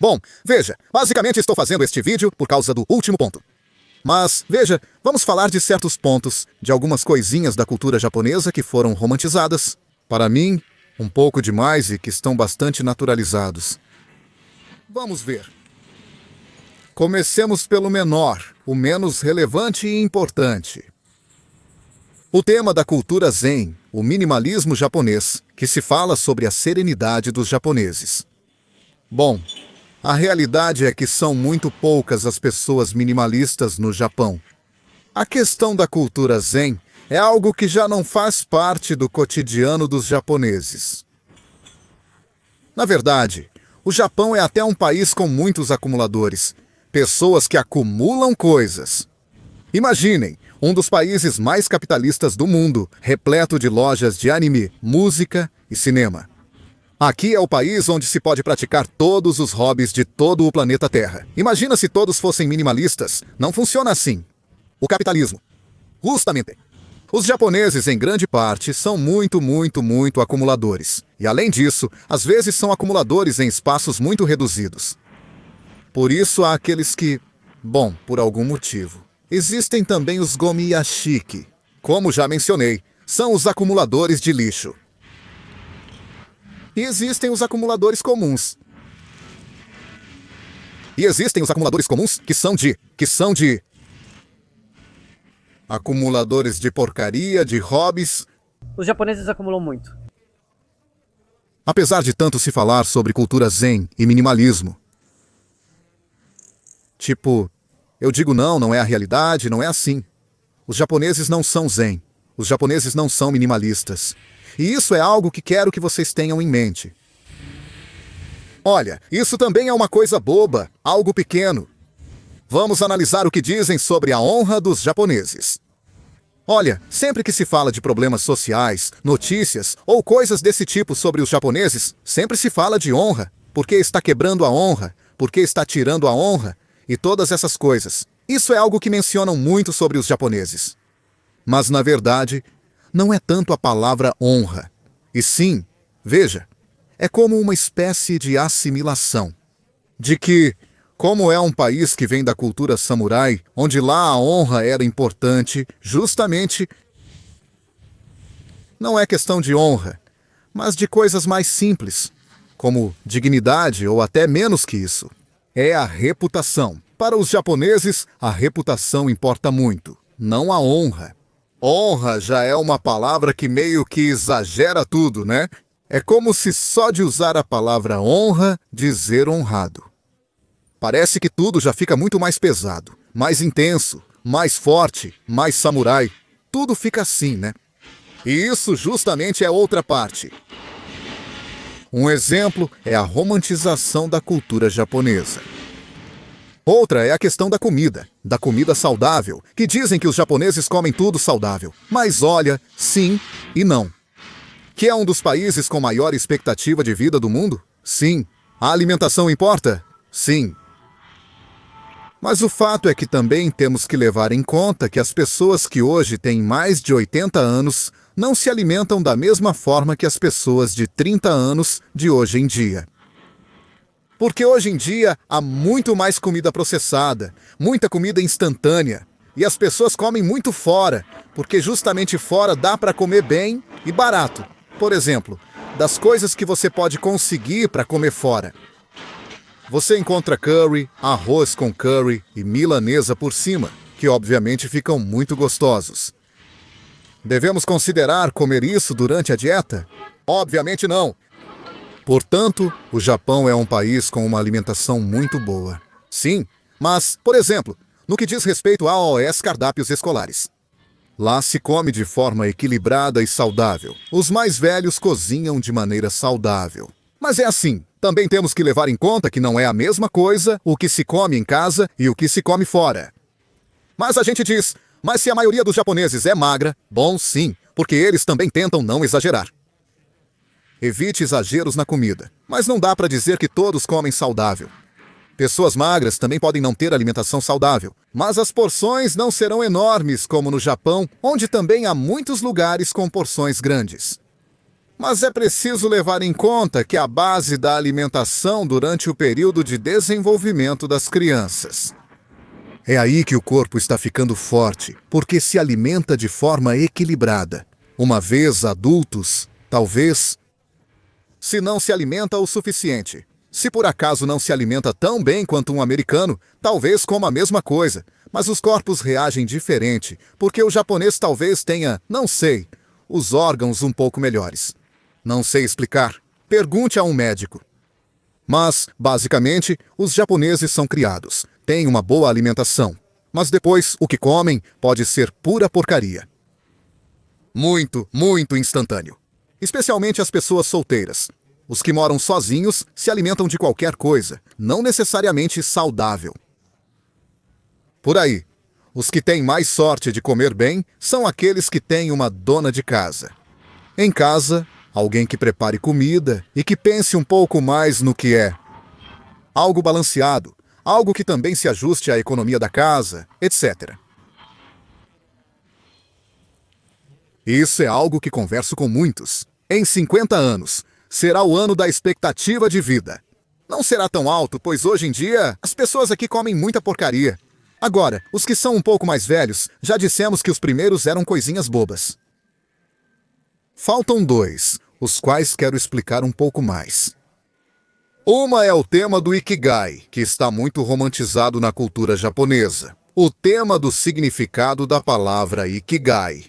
Bom, veja, basicamente estou fazendo este vídeo por causa do último ponto. Mas, veja, vamos falar de certos pontos, de algumas coisinhas da cultura japonesa que foram romantizadas. Para mim, um pouco demais e que estão bastante naturalizados. Vamos ver. Comecemos pelo menor, o menos relevante e importante. O tema da cultura Zen, o minimalismo japonês, que se fala sobre a serenidade dos japoneses. Bom, a realidade é que são muito poucas as pessoas minimalistas no Japão. A questão da cultura Zen é algo que já não faz parte do cotidiano dos japoneses. Na verdade, o Japão é até um país com muitos acumuladores, pessoas que acumulam coisas. Imaginem, um dos países mais capitalistas do mundo, repleto de lojas de anime, música e cinema. Aqui é o país onde se pode praticar todos os hobbies de todo o planeta Terra. Imagina se todos fossem minimalistas. Não funciona assim. O capitalismo. Justamente. Os japoneses, em grande parte, são muito acumuladores. E, além disso, às vezes são acumuladores em espaços muito reduzidos. Por isso, há aqueles que... Bom, por algum motivo. Existem também os gomiyashiki. Como já mencionei, são os acumuladores de lixo. E existem os acumuladores comuns. E existem os acumuladores comuns que são de... Acumuladores de porcaria, de hobbies. Os japoneses acumulam muito. Apesar de tanto se falar sobre cultura zen e minimalismo. Tipo, eu digo não é a realidade, não é assim. Os japoneses não são zen. Os japoneses não são minimalistas. E isso é algo que quero que vocês tenham em mente. Olha, isso também é uma coisa boba, algo pequeno. Vamos analisar o que dizem sobre a honra dos japoneses. Olha, sempre que se fala de problemas sociais, notícias ou coisas desse tipo sobre os japoneses, sempre se fala de honra, porque está quebrando a honra, porque está tirando a honra e todas essas coisas. Isso é algo que mencionam muito sobre os japoneses. Mas, na verdade, não é tanto a palavra honra. E sim, veja, é como uma espécie de assimilação. De que, como é um país que vem da cultura samurai, onde lá a honra era importante, justamente, não é questão de honra, mas de coisas mais simples, como dignidade ou até menos que isso. É a reputação. Para os japoneses, a reputação importa muito, não a honra. Honra já é uma palavra que meio que exagera tudo, né? É como se só de usar a palavra honra, dizer honrado. Parece que tudo já fica muito mais pesado, mais intenso, mais forte, mais samurai. Tudo fica assim, né? E isso justamente é outra parte. Um exemplo é a romantização da cultura japonesa. Outra é a questão da comida saudável, que dizem que os japoneses comem tudo saudável. Mas olha, sim e não. Que é um dos países com maior expectativa de vida do mundo? Sim. A alimentação importa? Sim. Mas o fato é que também temos que levar em conta que as pessoas que hoje têm mais de 80 anos não se alimentam da mesma forma que as pessoas de 30 anos de hoje em dia. Porque hoje em dia há muito mais comida processada, muita comida instantânea, e as pessoas comem muito fora, porque justamente fora dá para comer bem e barato. Por exemplo, das coisas que você pode conseguir para comer fora. Você encontra curry, arroz com curry e milanesa por cima, que obviamente ficam muito gostosos. Devemos considerar comer isso durante a dieta? Obviamente não. Portanto, o Japão é um país com uma alimentação muito boa. Sim, mas, por exemplo, no que diz respeito aos cardápios escolares. Lá se come de forma equilibrada e saudável. Os mais velhos cozinham de maneira saudável. Mas é assim, também temos que levar em conta que não é a mesma coisa o que se come em casa e o que se come fora. Mas a gente diz, mas se a maioria dos japoneses é magra, bom sim, porque eles também tentam não exagerar. Evite exageros na comida, mas não dá para dizer que todos comem saudável. Pessoas magras também podem não ter alimentação saudável, mas as porções não serão enormes como no Japão, onde também há muitos lugares com porções grandes. Mas é preciso levar em conta que a base da alimentação durante o período de desenvolvimento das crianças. É aí que o corpo está ficando forte, porque se alimenta de forma equilibrada. Uma vez adultos, talvez, se não se alimenta o suficiente. Se por acaso não se alimenta tão bem quanto um americano, talvez coma a mesma coisa, mas os corpos reagem diferente, porque o japonês talvez tenha, não sei, os órgãos um pouco melhores. Não sei explicar. Pergunte a um médico. Mas, basicamente, os japoneses são criados, têm uma boa alimentação, mas depois o que comem pode ser pura porcaria. Muito, muito instantâneo. Especialmente as pessoas solteiras. Os que moram sozinhos se alimentam de qualquer coisa, não necessariamente saudável. Por aí, os que têm mais sorte de comer bem são aqueles que têm uma dona de casa. Em casa, alguém que prepare comida e que pense um pouco mais no que é. Algo balanceado, algo que também se ajuste à economia da casa, etc. Isso é algo que converso com muitos. Em 50 anos, será o ano da expectativa de vida. Não será tão alto, pois hoje em dia as pessoas aqui comem muita porcaria. Agora, os que são um pouco mais velhos, já dissemos que os primeiros eram coisinhas bobas. Faltam dois, os quais quero explicar um pouco mais. Uma é o tema do Ikigai, que está muito romantizado na cultura japonesa. O tema do significado da palavra Ikigai.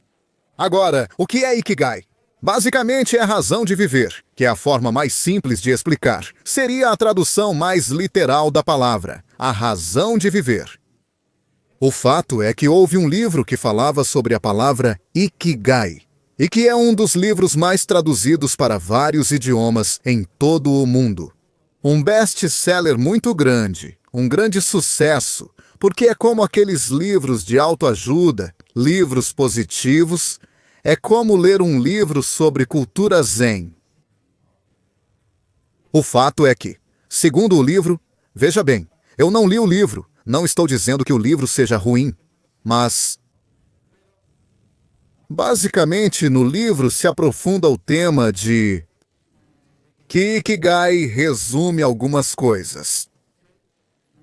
Agora, o que é Ikigai? Basicamente é a razão de viver, que é a forma mais simples de explicar. Seria a tradução mais literal da palavra, a razão de viver. O fato é que houve um livro que falava sobre a palavra Ikigai, e que é um dos livros mais traduzidos para vários idiomas em todo o mundo. Um best-seller muito grande, um grande sucesso, porque é como aqueles livros de autoajuda, livros positivos, é como ler um livro sobre cultura zen. O fato é que, segundo o livro, veja bem, eu não li o livro, não estou dizendo que o livro seja ruim, mas basicamente no livro se aprofunda o tema de que Ikigai resume algumas coisas.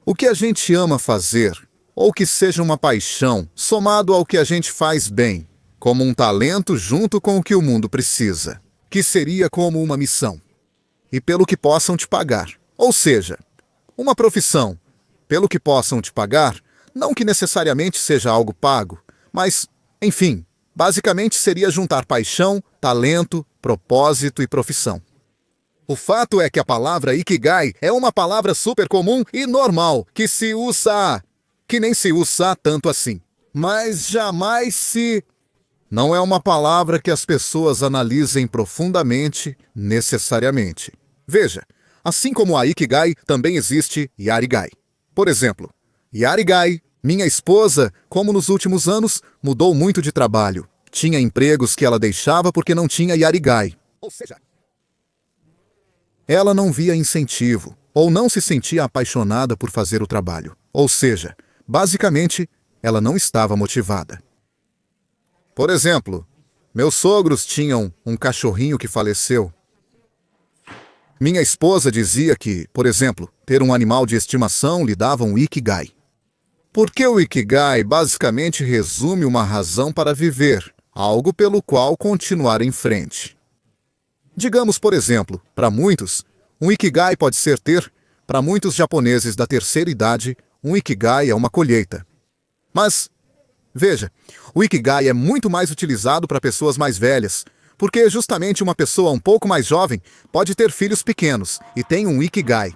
O que a gente ama fazer, ou que seja uma paixão, somado ao que a gente faz bem, como um talento junto com o que o mundo precisa, que seria como uma missão, e pelo que possam te pagar. Ou seja, uma profissão, pelo que possam te pagar, não que necessariamente seja algo pago, mas, enfim, basicamente seria juntar paixão, talento, propósito e profissão. O fato é que a palavra Ikigai é uma palavra super comum e normal, que nem se usa tanto assim. Mas jamais se... Não é uma palavra que as pessoas analisem profundamente, necessariamente. Veja, assim como a Ikigai, também existe Yarigai. Por exemplo, Yarigai, minha esposa, como nos últimos anos, mudou muito de trabalho. Tinha empregos que ela deixava porque não tinha Yarigai. Ou seja, ela não via incentivo, ou não se sentia apaixonada por fazer o trabalho. Ou seja, basicamente, ela não estava motivada. Por exemplo, meus sogros tinham um cachorrinho que faleceu. Minha esposa dizia que, por exemplo, ter um animal de estimação lhe dava um Ikigai. Porque o Ikigai basicamente resume uma razão para viver, algo pelo qual continuar em frente. Digamos, por exemplo, para muitos, um Ikigai pode ser para muitos japoneses da terceira idade, um Ikigai é uma colheita. Mas, veja, o Ikigai é muito mais utilizado para pessoas mais velhas, porque justamente uma pessoa um pouco mais jovem pode ter filhos pequenos e tem um Ikigai.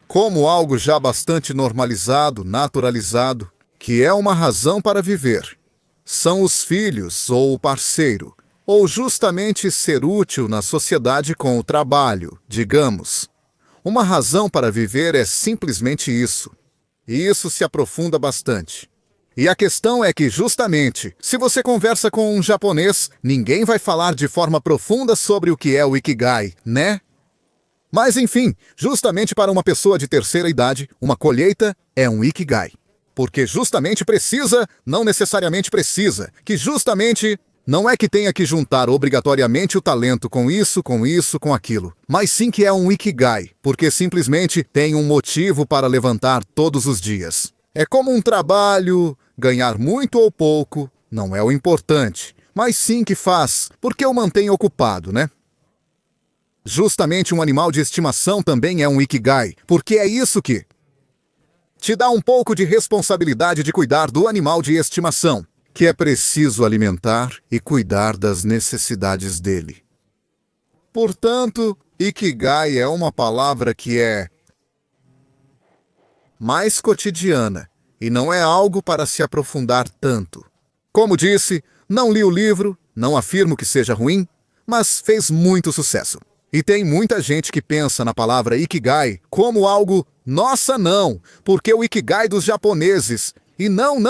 Como algo já bastante normalizado, naturalizado, que é uma razão para viver. São os filhos ou o parceiro, ou justamente ser útil na sociedade com o trabalho, digamos. Uma razão para viver é simplesmente isso. E isso se aprofunda bastante. E a questão é que, justamente, se você conversa com um japonês, ninguém vai falar de forma profunda sobre o que é o Ikigai, né? Mas, enfim, justamente para uma pessoa de terceira idade, uma colheita é um Ikigai. Porque justamente precisa, não necessariamente precisa, que justamente Não é que tenha que juntar obrigatoriamente o talento com isso, com aquilo, mas sim que é um ikigai, porque simplesmente tem um motivo para levantar todos os dias. É como um trabalho, ganhar muito ou pouco, não é o importante, mas sim que faz, porque o mantém ocupado, né? Justamente um animal de estimação também é um ikigai, porque é isso que te dá um pouco de responsabilidade de cuidar do animal de estimação, que é preciso alimentar e cuidar das necessidades dele. Portanto, ikigai é uma palavra que é mais cotidiana e não é algo para se aprofundar tanto. Como disse, não li o livro, não afirmo que seja ruim, mas fez muito sucesso. E tem muita gente que pensa na palavra ikigai como algo, nossa não, porque o ikigai dos japoneses. E não.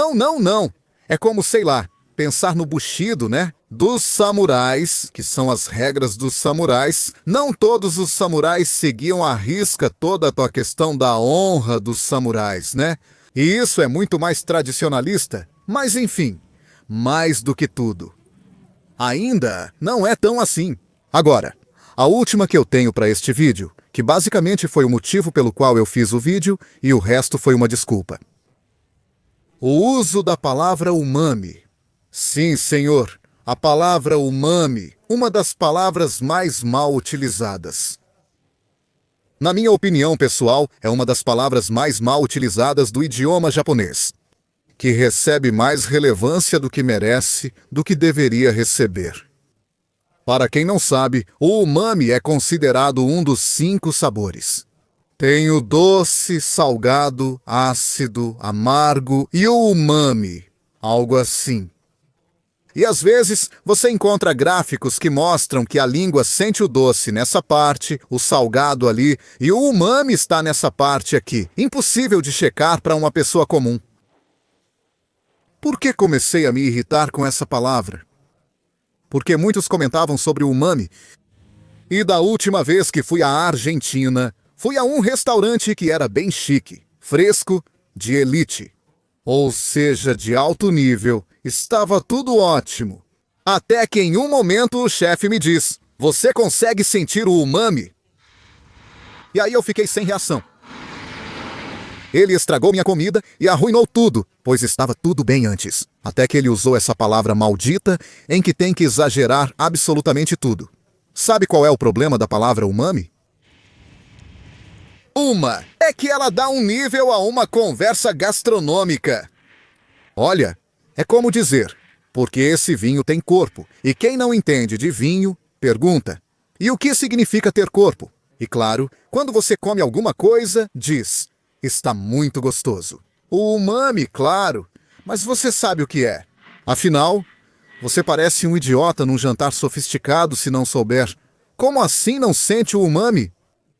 É como, sei lá, pensar no Bushido, né? Dos samurais, que são as regras dos samurais. Não todos os samurais seguiam à risca toda a questão da honra dos samurais, né? E isso é muito mais tradicionalista, mas enfim, mais do que tudo. Ainda não é tão assim. Agora, a última que eu tenho para este vídeo, que basicamente foi o motivo pelo qual eu fiz o vídeo e o resto foi uma desculpa. O uso da palavra umami. Sim, senhor, a palavra umami, uma das palavras mais mal utilizadas. Na minha opinião pessoal, é uma das palavras mais mal utilizadas do idioma japonês, que recebe mais relevância do que merece, do que deveria receber. Para quem não sabe, o umami é considerado um dos 5 sabores. Tem o doce, salgado, ácido, amargo e o umami, algo assim. E às vezes você encontra gráficos que mostram que a língua sente o doce nessa parte, o salgado ali, e o umami está nessa parte aqui. Impossível de checar para uma pessoa comum. Por que comecei a me irritar com essa palavra? Porque muitos comentavam sobre o umami. E da última vez que fui à Argentina, fui a um restaurante que era bem chique, fresco, de elite. Ou seja, de alto nível, estava tudo ótimo. Até que em um momento o chefe me diz, você consegue sentir o umami? E aí eu fiquei sem reação. Ele estragou minha comida e arruinou tudo, pois estava tudo bem antes. Até que ele usou essa palavra maldita em que tem que exagerar absolutamente tudo. Sabe qual é o problema da palavra umami? Uma é que ela dá um nível a uma conversa gastronômica. Olha, é como dizer, porque esse vinho tem corpo, e quem não entende de vinho, pergunta, e o que significa ter corpo? E claro, quando você come alguma coisa, diz, está muito gostoso. O umami, claro, mas você sabe o que é. Afinal, você parece um idiota num jantar sofisticado se não souber. Como assim não sente o umami?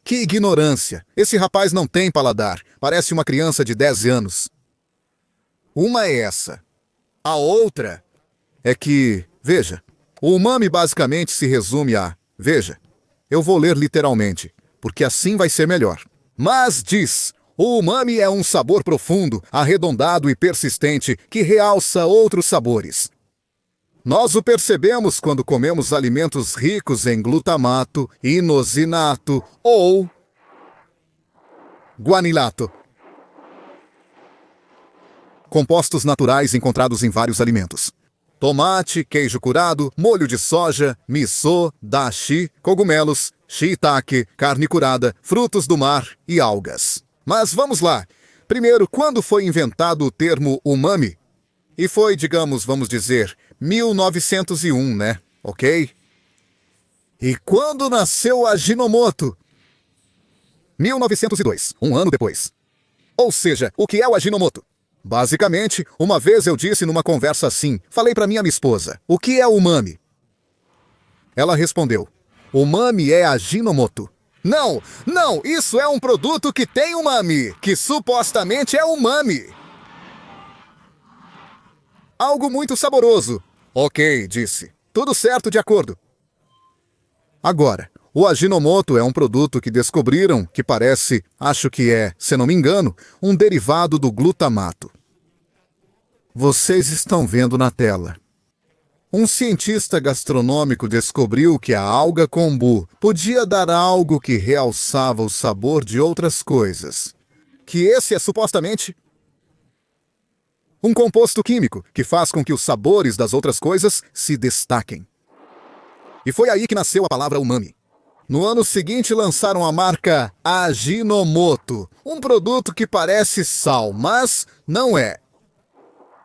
Que ignorância! Esse rapaz não tem paladar. Parece uma criança de 10 anos. Uma é essa. A outra é que, veja, o umami basicamente se resume a, veja, eu vou ler literalmente, porque assim vai ser melhor. Mas diz, o umami é um sabor profundo, arredondado e persistente que realça outros sabores. Nós o percebemos quando comemos alimentos ricos em glutamato, inosinato ou guanilato. Compostos naturais encontrados em vários alimentos. Tomate, queijo curado, molho de soja, miso, dashi, cogumelos, shiitake, carne curada, frutos do mar e algas. Mas vamos lá. Primeiro, quando foi inventado o termo umami? E foi, digamos, vamos dizer, 1901, né? Ok? E quando nasceu a Ajinomoto? 1902, um ano depois. Ou seja, o que é o Ajinomoto? Basicamente, uma vez eu disse numa conversa assim, falei para minha esposa, o que é umami? Ela respondeu, umami é Ajinomoto. Não, isso é um produto que tem umami, que supostamente é umami. Algo muito saboroso. Ok, disse. Tudo certo de acordo. Agora, o Ajinomoto é um produto que descobriram que parece, acho que é, se não me engano, um derivado do glutamato. Vocês estão vendo na tela. Um cientista gastronômico descobriu que a alga kombu podia dar algo que realçava o sabor de outras coisas. Que esse é supostamente um composto químico que faz com que os sabores das outras coisas se destaquem. E foi aí que nasceu a palavra umami. No ano seguinte lançaram a marca Ajinomoto, um produto que parece sal, mas não é.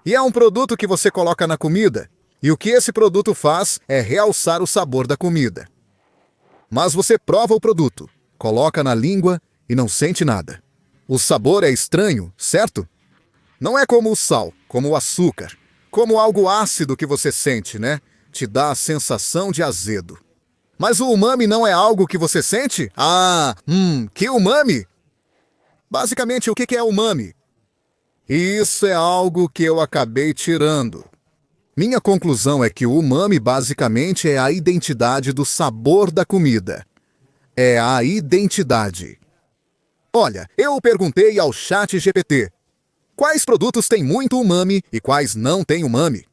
E é um produto que você coloca na comida, e o que esse produto faz é realçar o sabor da comida. Mas você prova o produto, coloca na língua e não sente nada. O sabor é estranho, certo? Não é como o sal, como o açúcar, como algo ácido que você sente, né? Te dá a sensação de azedo. Mas o umami não é algo que você sente? Que umami? Basicamente, o que é umami? Isso é algo que eu acabei tirando. Minha conclusão é que o umami basicamente é a identidade do sabor da comida. É a identidade. Olha, eu perguntei ao ChatGPT quais produtos têm muito umami e quais não têm umami.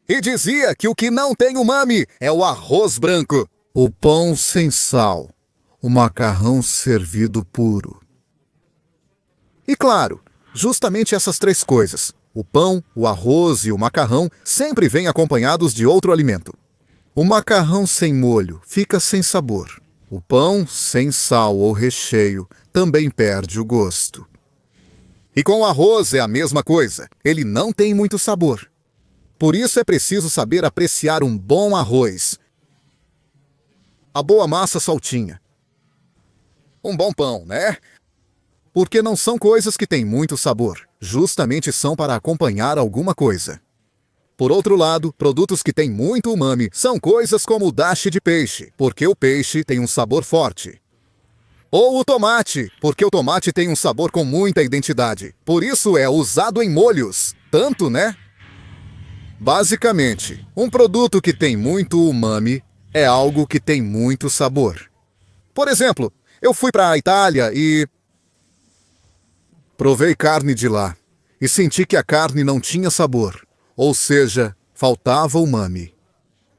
E dizia que o que não tem umami é o arroz branco, o pão sem sal, o macarrão servido puro. E claro, justamente essas três coisas, o pão, o arroz e o macarrão, sempre vêm acompanhados de outro alimento. O macarrão sem molho fica sem sabor. O pão, sem sal ou recheio, também perde o gosto. E com o arroz é a mesma coisa, ele não tem muito sabor. Por isso é preciso saber apreciar um bom arroz, a boa massa soltinha, um bom pão, né? Porque não são coisas que têm muito sabor, justamente são para acompanhar alguma coisa. Por outro lado, produtos que têm muito umami são coisas como o dashi de peixe, porque o peixe tem um sabor forte. Ou o tomate, porque o tomate tem um sabor com muita identidade. Por isso é usado em molhos, tanto, né? Basicamente, um produto que tem muito umami é algo que tem muito sabor. Por exemplo, eu fui para a Itália e provei carne de lá e senti que a carne não tinha sabor, ou seja, faltava umami.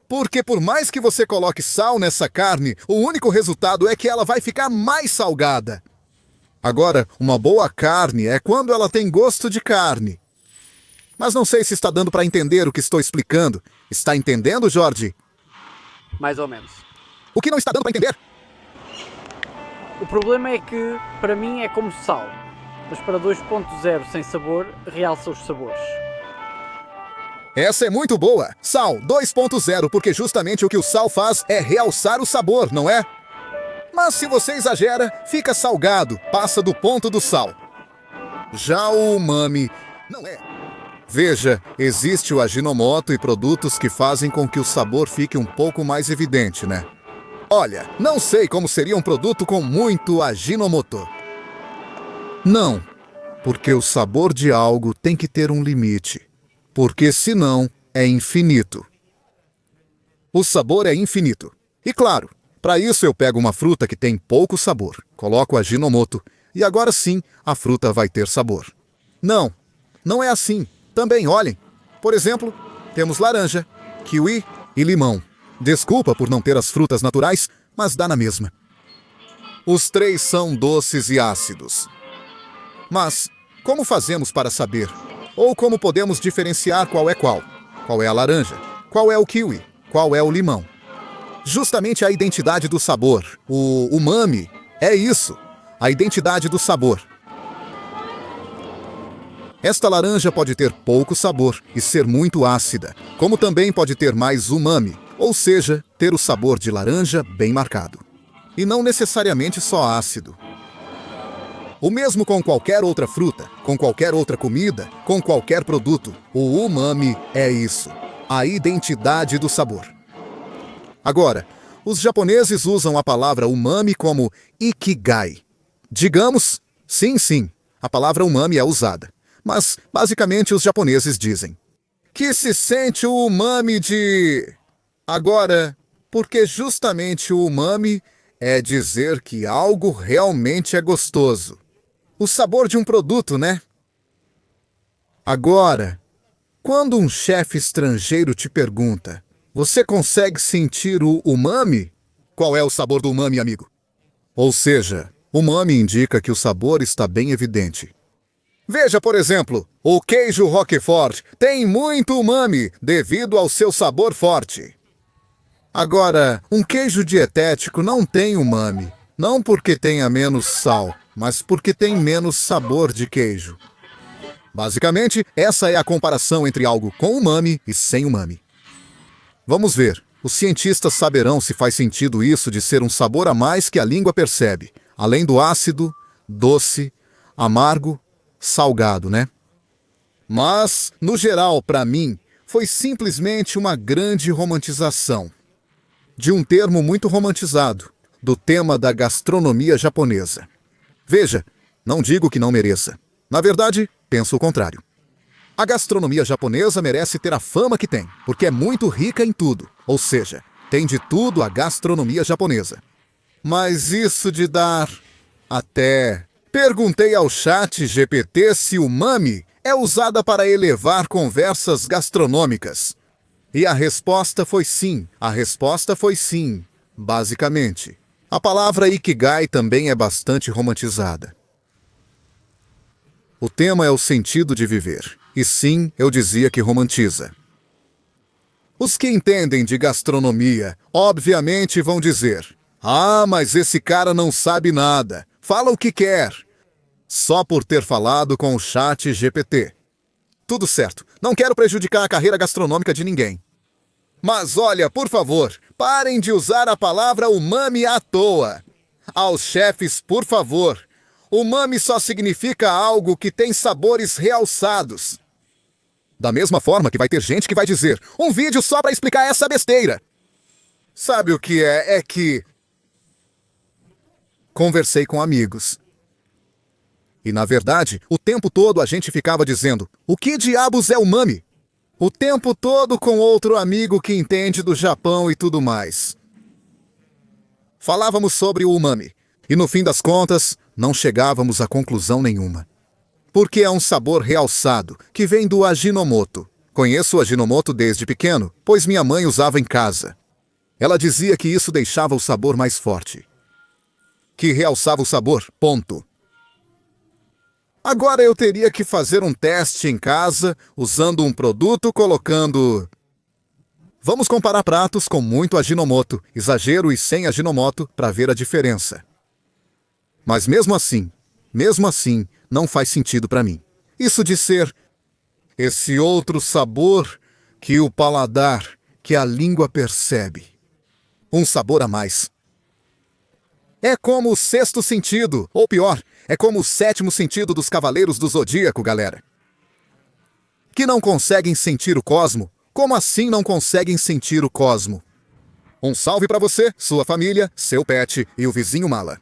Porque por mais que você coloque sal nessa carne, o único resultado é que ela vai ficar mais salgada. Agora, uma boa carne é quando ela tem gosto de carne. Mas não sei se está dando para entender o que estou explicando. Está entendendo, Jorge? Mais ou menos. O que não está dando para entender? O problema é que, para mim, é como sal. Mas para 2.0 sem sabor, realça os sabores. Essa é muito boa. Sal 2.0, porque justamente o que o sal faz é realçar o sabor, não é? Mas se você exagera, fica salgado, passa do ponto do sal. Já o umami não é. Veja, existe o Ajinomoto e produtos que fazem com que o sabor fique um pouco mais evidente, né? Olha, não sei como seria um produto com muito Ajinomoto. Não, porque o sabor de algo tem que ter um limite. Porque senão é infinito. O sabor é infinito. E claro, para isso eu pego uma fruta que tem pouco sabor, coloco Ajinomoto e agora sim a fruta vai ter sabor. Não, não é assim. Também olhem. Por exemplo, temos laranja, kiwi e limão. Desculpa por não ter as frutas naturais, mas dá na mesma. Os três são doces e ácidos. Mas como fazemos para saber? Ou como podemos diferenciar qual é qual? Qual é a laranja? Qual é o kiwi? Qual é o limão? Justamente a identidade do sabor. O umami é isso, a identidade do sabor. Esta laranja pode ter pouco sabor e ser muito ácida, como também pode ter mais umami, ou seja, ter o sabor de laranja bem marcado. E não necessariamente só ácido. O mesmo com qualquer outra fruta, com qualquer outra comida, com qualquer produto. O umami é isso, a identidade do sabor. Agora, os japoneses usam a palavra umami como ikigai. Digamos, sim, a palavra umami é usada. Mas, basicamente, os japoneses dizem que se sente o umami de... Agora, porque justamente o umami é dizer que algo realmente é gostoso. O sabor de um produto, né? Agora, Quando um chefe estrangeiro te pergunta, você consegue sentir o umami? Qual é o sabor do umami, amigo? Ou seja, umami indica que o sabor está bem evidente. Veja, por exemplo, o queijo Roquefort tem muito umami devido ao seu sabor forte. Agora, um queijo dietético não tem umami, não porque tenha menos sal, mas porque tem menos sabor de queijo. Basicamente, essa é a comparação entre algo com umami e sem umami. Vamos ver. Os cientistas saberão se faz sentido isso de ser um sabor a mais que a língua percebe, além do ácido, doce, amargo, salgado, né? Mas, no geral, para mim, foi simplesmente uma grande romantização de um termo muito romantizado, do tema da gastronomia japonesa. Veja, não digo que não mereça. Na verdade, penso o contrário. A gastronomia japonesa merece ter a fama que tem, porque é muito rica em tudo. Ou seja, tem de tudo a gastronomia japonesa. Mas isso de dar até... Perguntei ao chat GPT se o umami é usada para elevar conversas gastronômicas. E a resposta foi sim. A resposta foi sim, basicamente. A palavra ikigai também é bastante romantizada. O tema é o sentido de viver. E sim, eu dizia que romantiza. Os que entendem de gastronomia, obviamente vão dizer: "Ah, mas esse cara não sabe nada. Fala o que quer." Só por ter falado com o chat GPT. Tudo certo. Não quero prejudicar a carreira gastronômica de ninguém. Mas olha, por favor, parem de usar a palavra umami à toa. Aos chefes, por favor. Umami só significa algo que tem sabores realçados. Da mesma forma que vai ter gente que vai dizer: "Um vídeo só para explicar essa besteira." Sabe o que é? É que... Conversei com amigos. E na verdade, o tempo todo a gente ficava dizendo: "O que diabos é umami?" O tempo todo com outro amigo que entende do Japão e tudo mais. Falávamos sobre o umami. E no fim das contas, não chegávamos a conclusão nenhuma. Porque é um sabor realçado, que vem do Ajinomoto. Conheço o Ajinomoto desde pequeno, pois minha mãe usava em casa. Ela dizia que isso deixava o sabor mais forte. Que realçava o sabor, ponto. Agora eu teria que fazer um teste em casa, usando um produto, colocando... Vamos comparar pratos com muito Ajinomoto, exagero e sem Ajinomoto, para ver a diferença. Mas mesmo assim, não faz sentido para mim. Isso de ser esse outro sabor que o paladar, que a língua percebe. Um sabor a mais. É como o sexto sentido, ou pior, é como o sétimo sentido dos Cavaleiros do Zodíaco, galera. Que não conseguem sentir o cosmo? Como assim não conseguem sentir o cosmo? Um salve para você, sua família, seu pet e o vizinho mala.